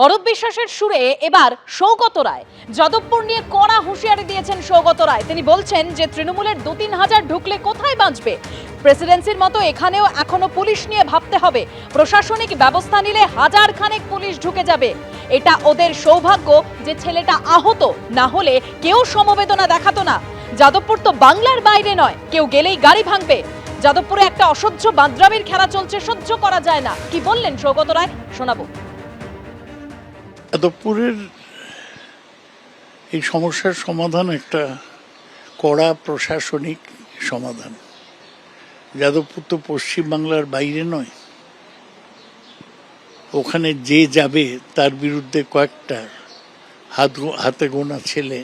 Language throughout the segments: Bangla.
অরূপ বিশ্বাসের সুরে এবার সৌগত রায়। যাদবপুর নিয়ে কড়া হুঁশিয়ারি দিয়েছেন সৌগত রায়। তিনি বলছেন যে তৃণমূলের 2-3 হাজার ঢুকলে কোথায় বাঁচবে। প্রেসিডেন্সির মতো এখানেও এখনো পুলিশ নিয়ে ভাবতে হবে। প্রশাসনিক ব্যবস্থা নিলে হাজার খানেক পুলিশ ঢুকে যাবে। এটা ওদের সৌভাগ্য যে ছেলেটা আহত, না হলে কেউ সমবেদনা দেখাতো না। যাদবপুর তো বাংলার বাইরে নয়, কেউ গেলেই গাড়ি ভাঙবে। যাদবপুরে একটা অসহ্য বাদরামির খেলা চলছে, সহ্য করা যায় না। কি বললেন সৌগত রায়, শোনাবো। যাদবপুরের এই সমস্যার সমাধান একটা কড়া প্রশাসনিক সমাধান। যাদবপুর তো পশ্চিমবাংলার বাইরে নয়, ওখানে যে যাবে তার বিরুদ্ধে কয়েকটা হাতে গোনা ছেলে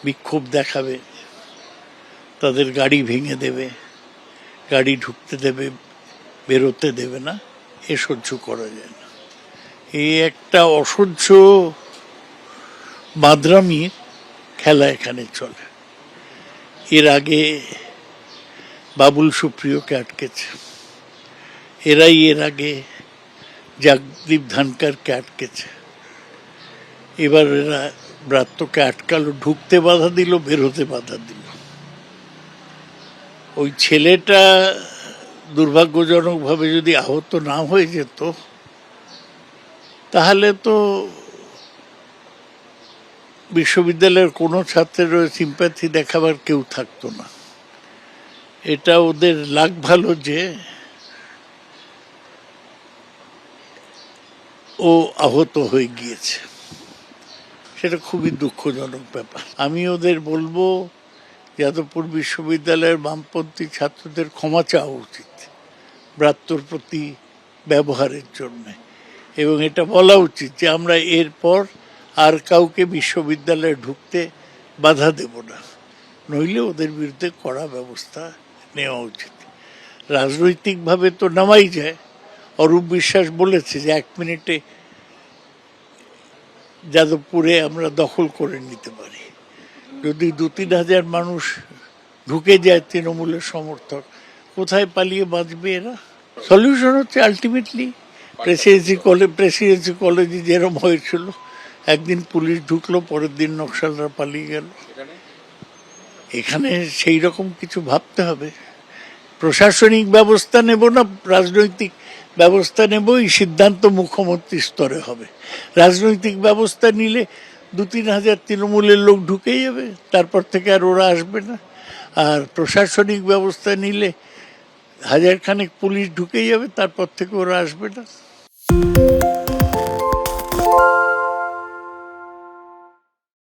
বিক্ষোভ দেখাবে, তাদের গাড়ি ভেঙে দেবে, গাড়ি ঢুকতে দেবে, বেরোতে দেবে না। এ সহ্য করা যায় না। এই একটা অসহ্য বাদরামির খেলা এখানে চলে। এর আগে বাবুল সুপ্রিয়কে আটকেছে, এরাই এর আগে জগদীপ ধনকরকে আটকেছে, এবার এরা ব্রাত্যকে আটকালো, ঢুকতে বাধা দিল, বেরোতে বাধা দিল। ওই ছেলেটা দুর্ভাগ্যজনকভাবে যদি আহত না হয়ে যেত তাহলে তো বিশ্ববিদ্যালয়ের কোনো ছাত্রের সিম্প্যাথি দেখাবার কেউ থাকতো না। এটা ওদের লাগ ভালো যে ও আহত হয়ে গিয়েছে, সেটা খুবই দুঃখজনক ব্যাপার। আমি ওদের বলবো যাদবপুর বিশ্ববিদ্যালয়ের বামপন্থী ছাত্রদের ক্ষমা চাওয়া উচিত ব্রাত্যর প্রতি ব্যবহারের জন্য, এবং এটা বলা উচিত যে আমরা এরপর আর কাউকে বিশ্ববিদ্যালয়ে ঢুকতে বাধা দেব না, নইলে ওদের বিরুদ্ধে কড়া ব্যবস্থা নেওয়া উচিত। রাজনৈতিকভাবে তো নামাই যায়। অরূপ বিশ্বাস বলেছে যে 1 মিনিটে যাদবপুরে আমরা দখল করে নিতে পারি। যদি 2-3 হাজার মানুষ ঢুকে যায় তৃণমূলের সমর্থক, কোথায় পালিয়ে বাঁচবে এরা? সলিউশন হচ্ছে আলটিমেটলি প্রেসিডেন্সি কলেজে যেরকম হয়েছিল, একদিন পুলিশ ঢুকলো, পরের দিন নকশালরা পালিয়ে গেল। এখানে সেই রকম কিছু ভাবতে হবে। প্রশাসনিক ব্যবস্থা নেব না রাজনৈতিক ব্যবস্থা নেব, এই সিদ্ধান্ত মুখ্যমন্ত্রী স্তরে হবে। রাজনৈতিক ব্যবস্থা নিলে 2-3 হাজার তৃণমূলের লোক ঢুকে যাবে, তারপর থেকে আর ওরা আসবে না। আর প্রশাসনিক ব্যবস্থা নিলে 1000 খানেক পুলিশ ঢুকে যাবে, তারপর থেকে ওরা আসবে না।